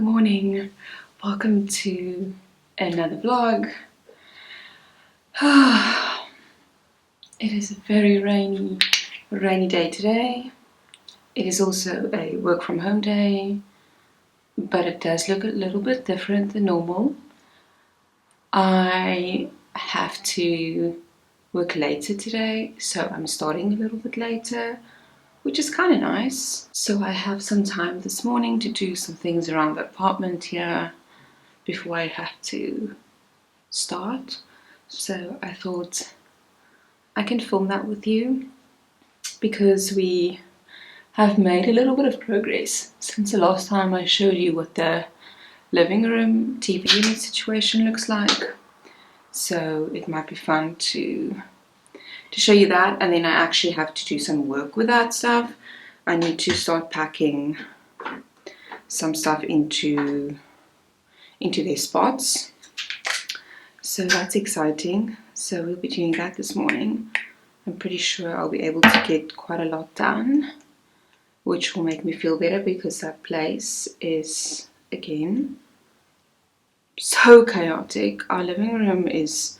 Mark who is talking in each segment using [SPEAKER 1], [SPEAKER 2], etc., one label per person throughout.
[SPEAKER 1] Good morning, welcome to another vlog. It is a very rainy day today. It is also a work from home day, but it does look a little bit different than normal. I have to work later today, so I'm starting a little bit later, which is kind of nice. So I have some time this morning to do some things around the apartment here before I have to start. So I thought I can film that with you because we have made a little bit of progress since the last time I showed you what the living room TV unit situation looks like. So it might be fun to show you that, and then I actually have to do some work with that stuff. I need to start packing some stuff into their spots. So that's exciting. So we'll be doing that this morning. I'm pretty sure I'll be able to get quite a lot done, which will make me feel better because that place is, again, so chaotic. Our living room is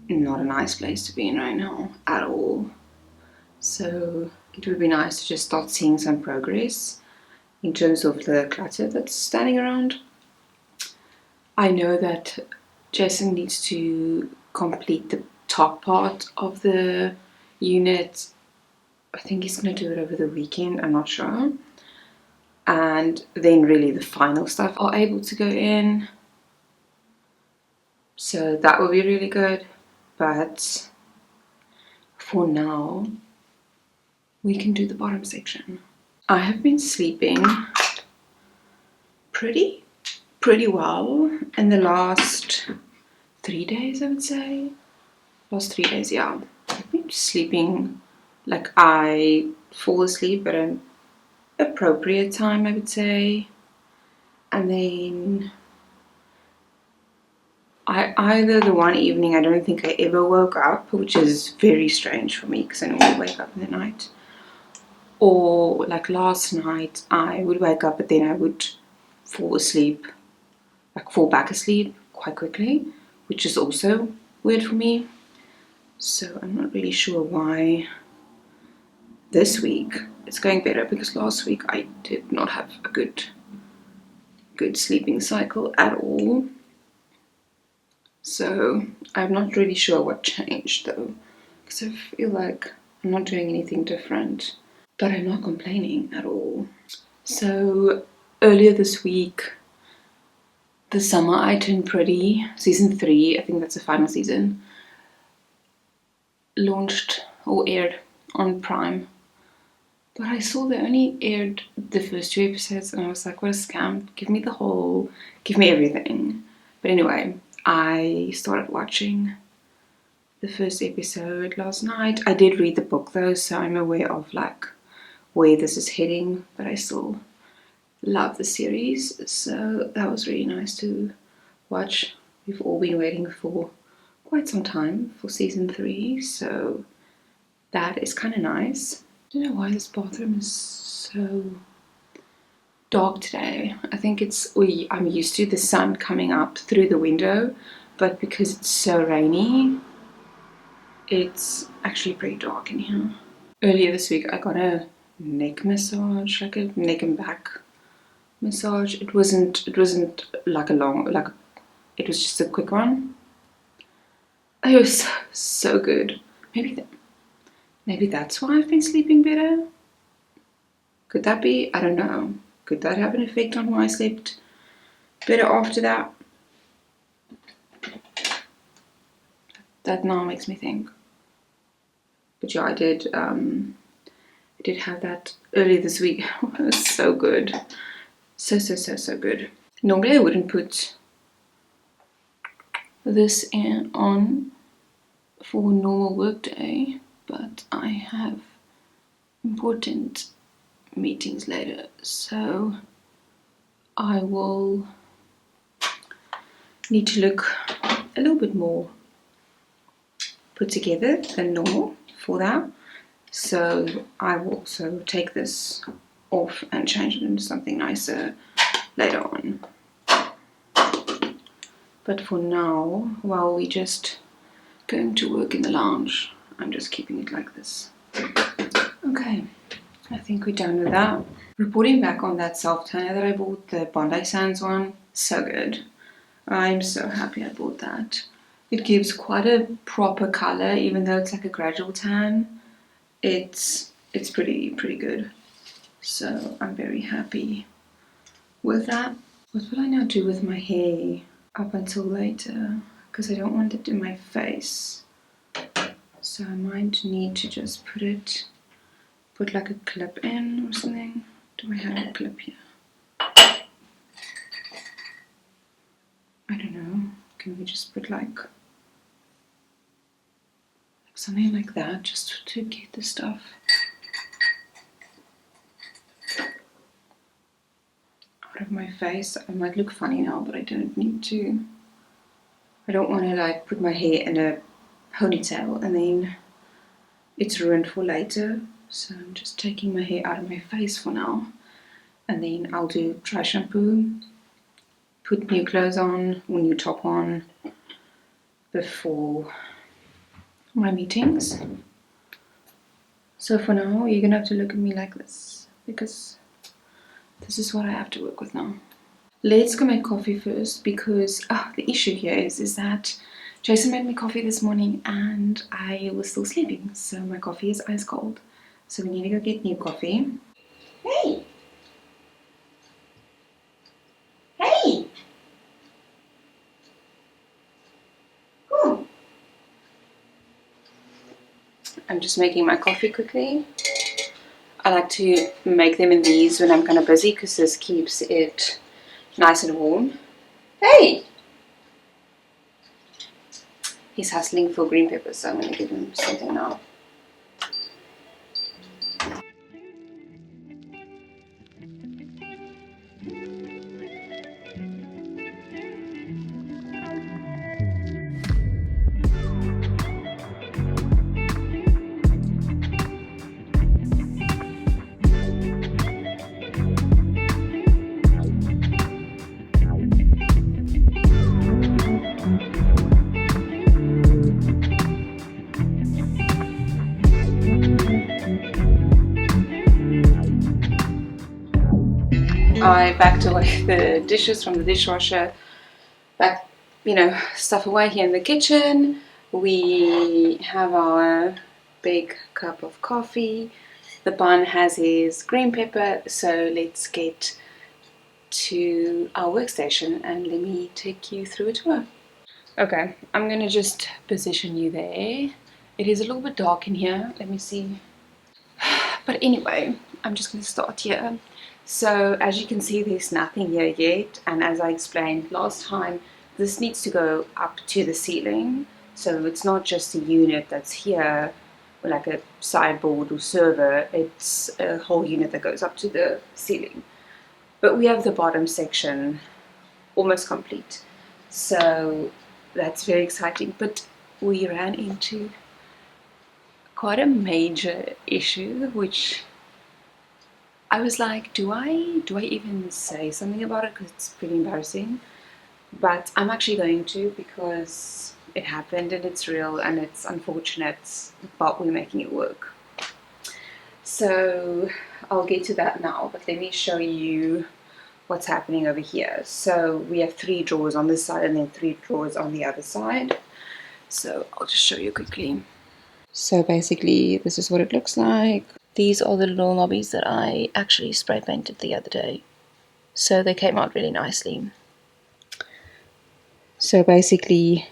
[SPEAKER 1] not a nice place to be in right now at all. So it would be nice to just start seeing some progress in terms of the clutter that's standing around. I know that Jason needs to complete the top part of the unit. I think he's going to do it over the weekend, I'm not sure. And then really the final stuff are able to go in. So that will be really good. But for now, we can do the bottom section. I have been sleeping pretty well in the last 3 days, I would say. Last 3 days, yeah. I've been sleeping like I fall asleep at an appropriate time, I would say. And then either the one evening I don't think I ever woke up, which is very strange for me because I normally wake up in the night. Or like last night I would wake up but then I would fall back asleep quite quickly, which is also weird for me. So I'm not really sure why this week it's going better, because last week I did not have a good sleeping cycle at all. So I'm not really sure what changed though, because I feel like I'm not doing anything different, but I'm not complaining at all. So earlier this week, The Summer I Turned Pretty, season 3, I think that's the final season, launched or aired on Prime. But I saw they only aired the first 2 episodes and I was like, what a scam. Give me everything. But anyway, I started watching the first episode last night. I did read the book though, so I'm aware of like where this is heading, but I still love the series. So that was really nice to watch. We've all been waiting for quite some time for season 3, so that is kind of nice. I don't know why this bathroom is so dark today. I think I'm used to the sun coming up through the window, but because it's so rainy, it's actually pretty dark in here. Earlier this week I got a neck massage, like a neck and back massage. It wasn't like it was just a quick one. It was so good. Maybe that's why I've been sleeping better. Could that be? I don't know. Could that have an effect on why I slept better after that? That now makes me think. But yeah, I did have that earlier this week. It was so good. So good. Normally I wouldn't put this on for a normal work day, but I have important meetings later, so I will need to look a little bit more put together than normal for that. So I will also take this off and change it into something nicer later on. But for now, while we just going to work in the lounge, I'm just keeping it like this. Okay, I think we're done with that. Reporting back on that self-tanner that I bought, the Bondi Sands one, so good. I'm so happy I bought that. It gives quite a proper color, even though it's like a gradual tan. It's pretty good. So I'm very happy with that. What will I now do with my hair up until later? Because I don't want it in my face. So I might need to just put like a clip in or something. Do I have a clip here? I don't know. Can we just put like something like that just to get the stuff out of my face? I might look funny now, but I don't need to. I don't want to like put my hair in a ponytail and then it's ruined for later. So I'm just taking my hair out of my face for now, and then I'll do dry shampoo, put new clothes on or new top on before my meetings. So for now, you're gonna have to look at me like this because this is what I have to work with now. Let's go make coffee first, because the issue here is that Jason made me coffee this morning and I was still sleeping, so my coffee is ice cold. So we need to go get new coffee. Hey! Hey! Cool. I'm just making my coffee quickly. I like to make them in these when I'm kind of busy because this keeps it nice and warm. Hey! He's hustling for green peppers, so I'm going to give him something now. I backed away the dishes from the dishwasher, stuff away here in the kitchen. We have our big cup of coffee. The bun has his green pepper, so let's get to our workstation and let me take you through a tour. Okay, I'm gonna just position you there. It is a little bit dark in here, let me see. But anyway, I'm just gonna start here. So as you can see, there's nothing here yet, and as I explained last time, this needs to go up to the ceiling. So it's not just a unit that's here, like a sideboard or server, it's a whole unit that goes up to the ceiling. But we have the bottom section almost complete, so that's very exciting. But we ran into quite a major issue, which I was like, do I even say something about it, because it's pretty embarrassing. But I'm actually going to, because it happened and it's real and it's unfortunate, but we're making it work. So I'll get to that now, but let me show you what's happening over here. So we have 3 drawers on this side and then 3 drawers on the other side. So I'll just show you quickly. So basically this is what it looks like. These are the little knobbies that I actually spray painted the other day. So they came out really nicely. So basically,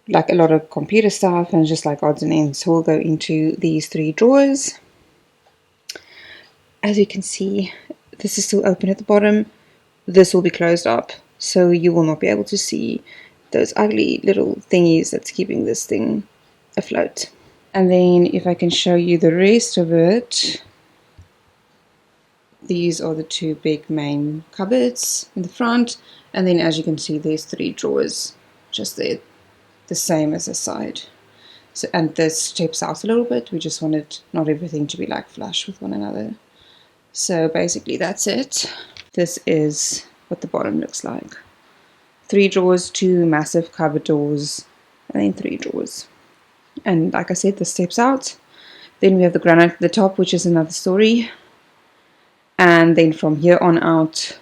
[SPEAKER 1] like a lot of computer stuff and just like odds and ends will go into these 3 drawers. As you can see, this is still open at the bottom. This will be closed up, so you will not be able to see those ugly little thingies that's keeping this thing afloat. And then if I can show you the rest of it, these are the 2 big main cupboards in the front, and then as you can see, there's 3 drawers just there, the same as the side. So, and this steps out a little bit. We just wanted not everything to be like flush with one another. So basically that's it. this is what the bottom looks like. 3 drawers, 2 massive cupboard doors, and then 3 drawers. And like I said, this steps out. Then we have the granite at the top, which is another story. And then from here on out,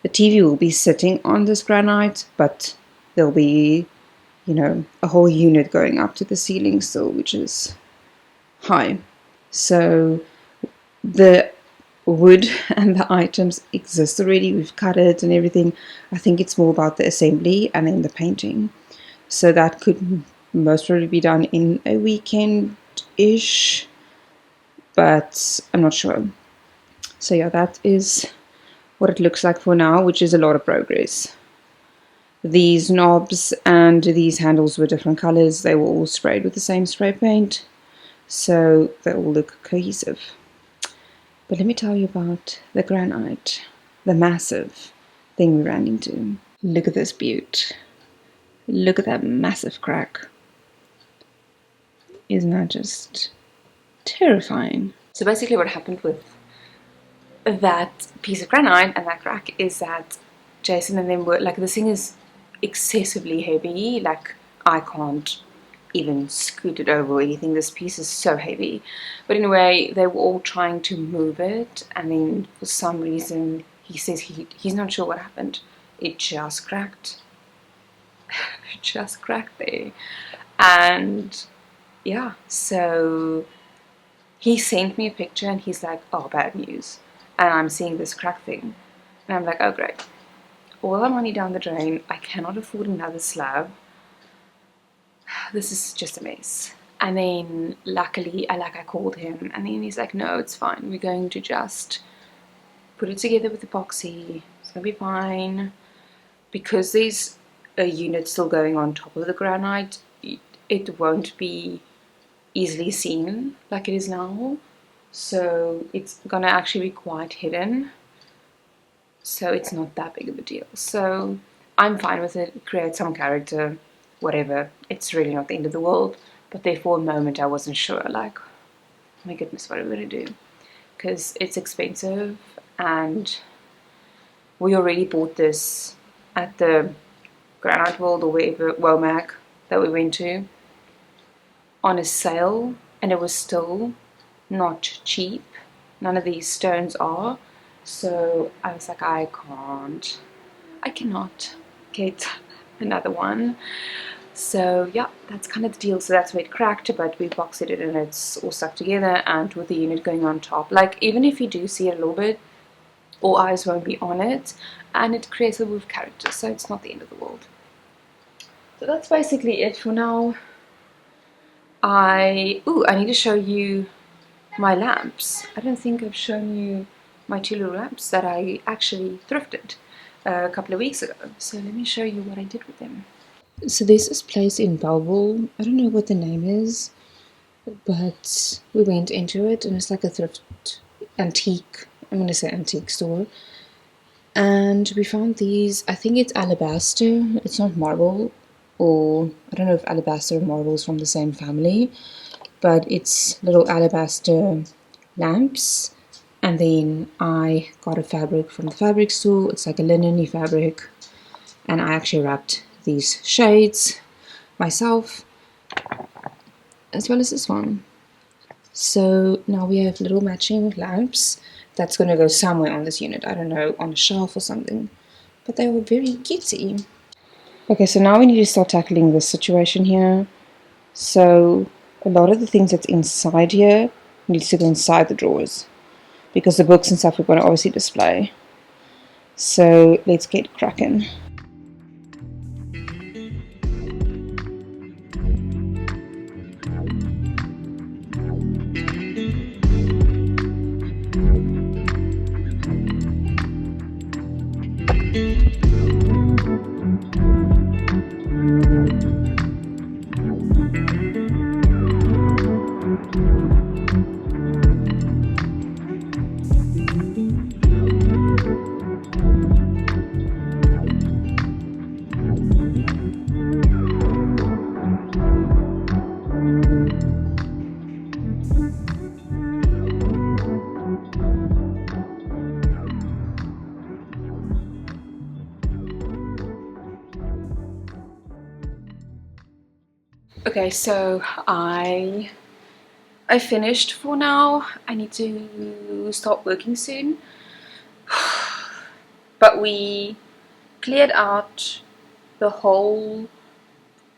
[SPEAKER 1] the TV will be sitting on this granite, but there'll be, a whole unit going up to the ceiling still, which is high. So the wood and the items exist already. We've cut it and everything. I think it's more about the assembly and then the painting. So that could most probably be done in a weekend-ish, but I'm not sure. So yeah, that is what it looks like for now, which is a lot of progress. These knobs and these handles were different colors. They were all sprayed with the same spray paint, so they all look cohesive. But let me tell you about the granite, the massive thing we ran into. Look at this beaut. Look at that massive crack. Isn't that just terrifying? So basically what happened with that piece of granite and that crack is that Jason and them were like, this thing is excessively heavy, like I can't even scoot it over or anything. This piece is so heavy. But in a way, they were all trying to move it, and then for some reason he says he's not sure what happened. It just cracked. It just cracked there. And yeah, so he sent me a picture and he's like, oh, bad news. And I'm seeing this crack thing. And I'm like, oh great. All our money down the drain. I cannot afford another slab. This is just a mess. And then luckily I called him and then he's like, no, it's fine. We're going to just put it together with epoxy. It's gonna be fine. Because there's a unit still going on top of the granite, it won't be easily seen like it is now. So it's gonna actually be quite hidden. So it's not that big of a deal. So I'm fine with it. Create some character, whatever. It's really not the end of the world. But there for a moment I wasn't sure, like, oh my goodness, what are we gonna do? Because it's expensive and we already bought this at the Granite World or wherever, Womack, that we went to on a sale, and it was still not cheap. None of these stones are. So I was like, I cannot get another one. So yeah, that's kind of the deal. So that's where it cracked, but we epoxied it and it's all stuck together, and with the unit going on top, like even if you do see it a little bit, all eyes won't be on it, and it creates a bit of character, so it's not the end of the world. So that's basically it for now. I need to show you my lamps. I don't think I've shown you my 2 little lamps that I actually thrifted a couple of weeks ago. So let me show you what I did with them. So there's this place in Bellville. I don't know what the name is, but we went into it and it's like a thrift antique, I'm going to say antique store. And we found these, I think it's alabaster, it's not marble, or I don't know if alabaster and marble is from the same family, but it's little alabaster lamps. And then I got a fabric from the fabric store. It's like a linen-y fabric, and I actually wrapped these shades myself, as well as this one. So now we have little matching lamps. That's going to go somewhere on this unit, I don't know, on a shelf or something, but they were very cutesy. Okay, so now we need to start tackling this situation here. So a lot of the things that's inside here needs to go inside the drawers, because the books and stuff we're going to obviously display. So let's get cracking. Okay, so I finished for now. I need to start working soon. But we cleared out the whole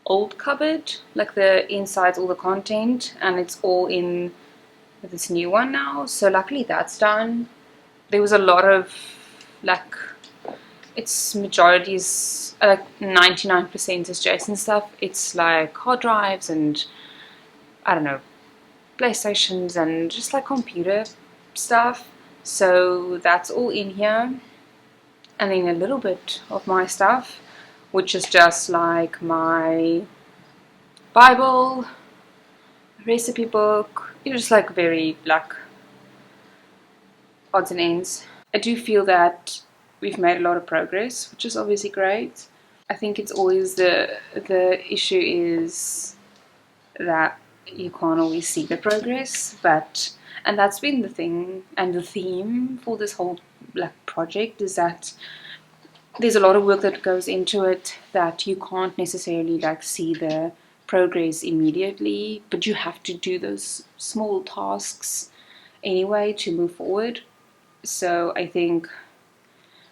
[SPEAKER 1] old cupboard, like the insides, all the content, and it's all in this new one now. So luckily that's done. There was a lot of like, its majority is like 99% is JSON stuff. It's like hard drives and I don't know, PlayStations and just like computer stuff. So that's all in here. And then a little bit of my stuff, which is just like my Bible, recipe book, just like very like odds and ends. I do feel that we've made a lot of progress, which is obviously great. I think it's always the issue is that you can't always see the progress, but and that's been the thing and the theme for this whole like project is that there's a lot of work that goes into it that you can't necessarily like see the progress immediately, but you have to do those small tasks anyway to move forward. So I think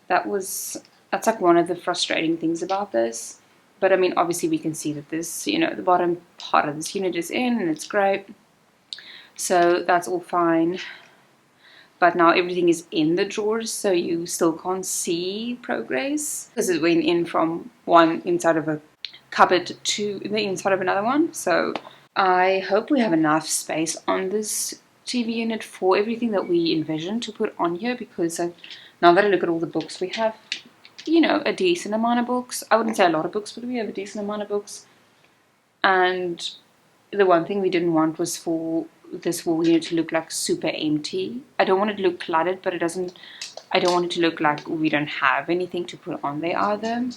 [SPEAKER 1] that's like one of the frustrating things about this. But I mean, obviously we can see that this, the bottom part of this unit is in and it's great. So that's all fine. But now everything is in the drawers, so you still can't see progress because it went in from one inside of a cupboard to the inside of another one. So I hope we have enough space on this TV unit for everything that we envision to put on here, because now that I look at all the books we have, a decent amount of books. I wouldn't say a lot of books, but we have a decent amount of books. And the one thing we didn't want was for this wall unit to look like super empty. I don't want it to look cluttered, but I don't want it to look like we don't have anything to put on there either.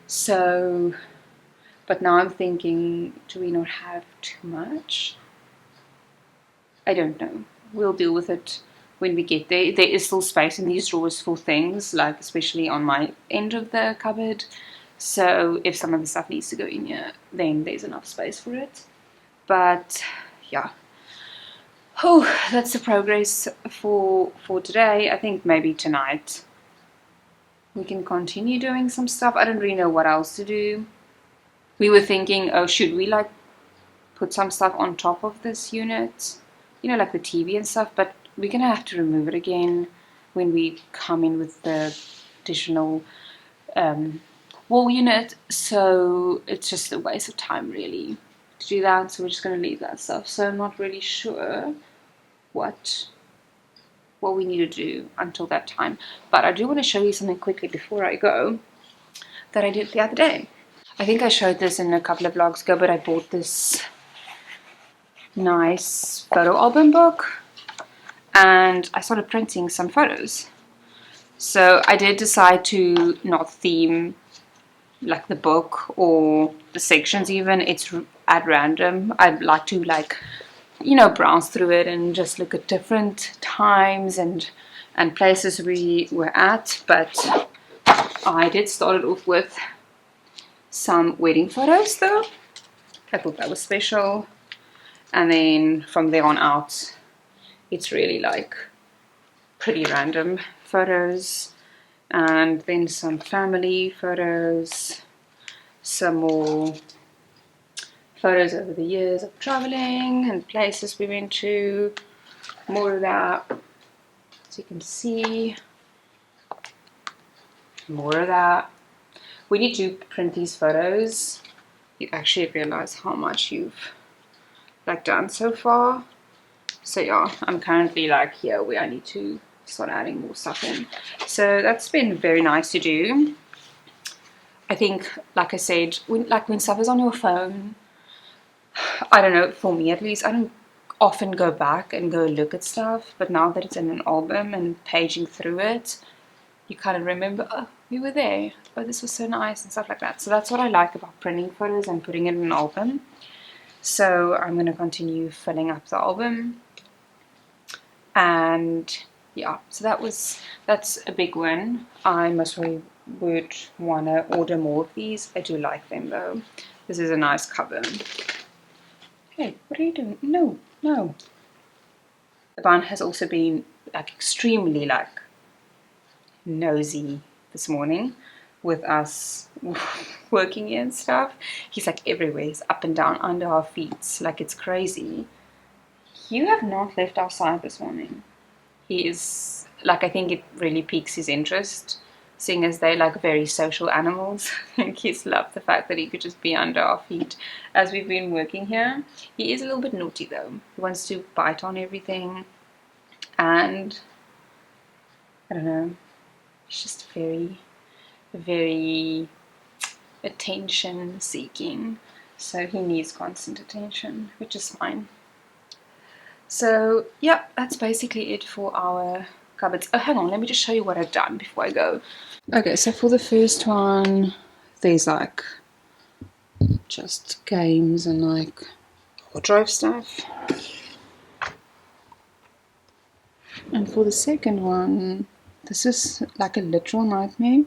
[SPEAKER 1] So, but now I'm thinking, do we not have too much? I don't know. We'll deal with it when we get there. There is still space in these drawers for things, like especially on my end of the cupboard. So if some of the stuff needs to go in here, then there's enough space for it. But yeah. Oh, that's the progress for today. I think maybe tonight we can continue doing some stuff. I don't really know what else to do. We were thinking, oh, should we like put some stuff on top of this unit? Like the TV and stuff, but we're gonna have to remove it again when we come in with the additional wall unit. So it's just a waste of time really to do that. So we're just gonna leave that stuff. So I'm not really sure what we need to do until that time. But I do want to show you something quickly before I go that I did the other day. I think I showed this in a couple of vlogs ago, but I bought this nice photo album book and I started printing some photos. So I did decide to not theme like the book or the sections even. It's at random. I'd like to browse through it and just look at different times and places we were at. But I did start it off with some wedding photos though. I thought that was special. And then from there on out, it's really like pretty random photos. And then some family photos, some more photos over the years of traveling and places we went to, more of that, so you can see, more of that. When you do print these photos, you actually realize how much you've done so far. So yeah, I'm currently here where I need to start adding more stuff in. So that's been very nice to do. I think, like I said, when stuff is on your phone, I don't know, for me at least, I don't often go back and go look at stuff, but now that it's in an album and paging through it, you kind of remember, oh, we were there, oh, this was so nice and stuff like that. So that's what I like about printing photos and putting it in an album. So I'm going to continue filling up the album. And yeah, so that's a big win. I most probably would want to order more of these. I do like them though. This is a nice cover. Hey, what are you doing? No, no. The barn has also been like extremely like nosy this morning with us working here and stuff. He's like everywhere. He's up and down under our feet. Like it's crazy. You have not left our side this morning. He is like, I think it really piques his interest, seeing as they're like very social animals. I think he's loved the fact that he could just be under our feet as we've been working here. He is a little bit naughty though. He wants to bite on everything, and I don't know, he's just very, very attention seeking. So he needs constant attention, which is fine. So yeah, that's basically it for our cupboards. Oh, hang on, let me just show you what I've done before I go. Okay, so for the first one, there's like just games and like wardrobe stuff. And for the second one, this is like a literal nightmare.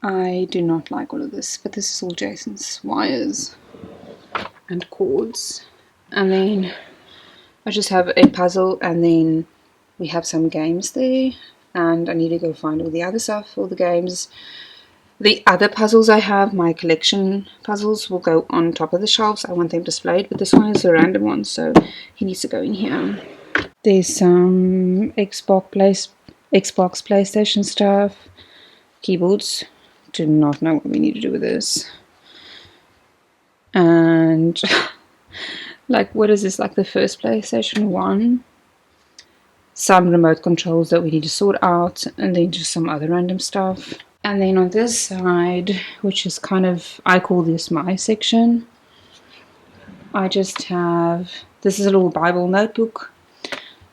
[SPEAKER 1] I do not like all of this, but this is all Jason's wires and cords. And then I just have a puzzle, and then we have some games there, and I need to go find all the other stuff, all the games. The other puzzles I have, my collection puzzles, will go on top of the shelves. I want them displayed, but this one is a random one, so he needs to go in here. There's some Xbox, PlayStation stuff, keyboards. Do not know what we need to do with this. And like, what is this, like the first PlayStation 1? Some remote controls that we need to sort out, and then just some other random stuff. And then on this side, which is kind of, I call this my section, I just have, this is a little Bible notebook,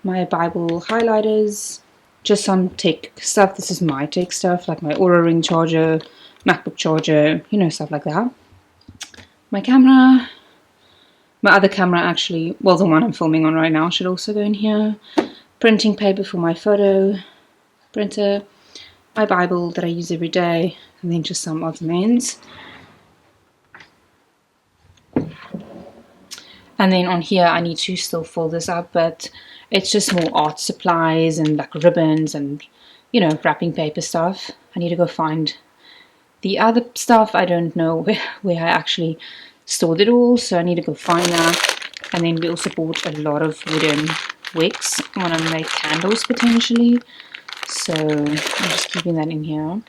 [SPEAKER 1] my Bible highlighters, just some tech stuff. This is my tech stuff, like my Aura Ring charger, MacBook charger, you know, stuff like that. My camera, my other camera actually, well, the one I'm filming on right now should also go in here. Printing paper for my photo printer, my Bible that I use every day, and then just some odds and ends. And then on here I need to still fill this up, but it's just more art supplies and like ribbons and, you know, wrapping paper stuff. I need to go find the other stuff. I don't know where I actually stored it all, so I need to go find that. And then we also bought a lot of wooden wicks. I want to make candles potentially, so I'm just keeping that in here.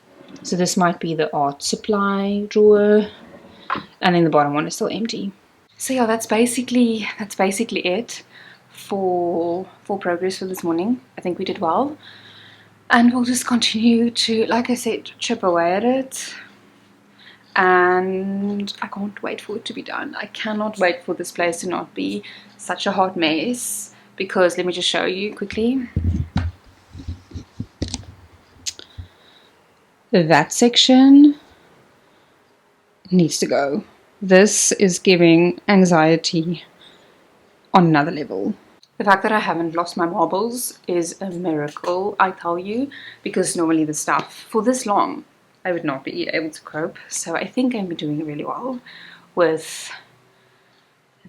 [SPEAKER 1] So this might be the art supply drawer, and then the bottom one is still empty. So yeah, that's basically it for progress for this morning. I think we did well, and we'll just continue to, like I said, chip away at it. And I can't wait for it to be done. I cannot wait for this place to not be such a hot mess, because let me just show you quickly. That section needs to go. This is giving anxiety on another level. The fact that I haven't lost my marbles is a miracle, I tell you, because normally the stuff for this long I would not be able to cope. So I think I'm doing really well with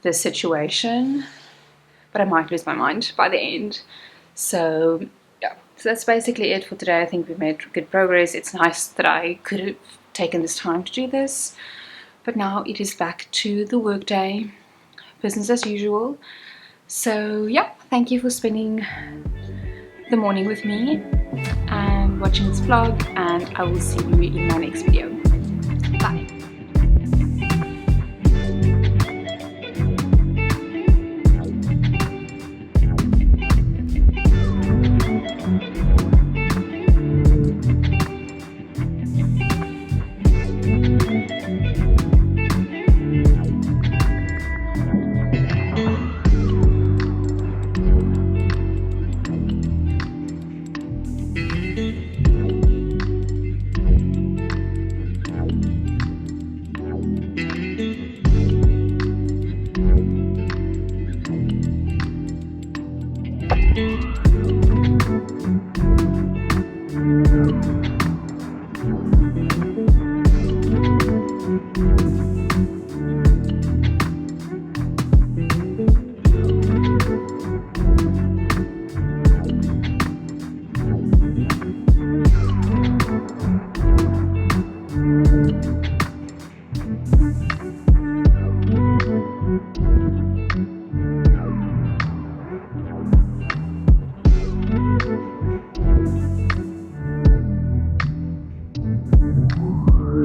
[SPEAKER 1] this situation, but I might lose my mind by the end. So yeah, so that's basically it for today. I think we've made good progress. It's nice that I could have taken this time to do this, but now it is back to the workday, business as usual. So yeah, thank you for spending the morning with me and watching this vlog, and I will see you in my next video. Bye.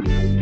[SPEAKER 1] you.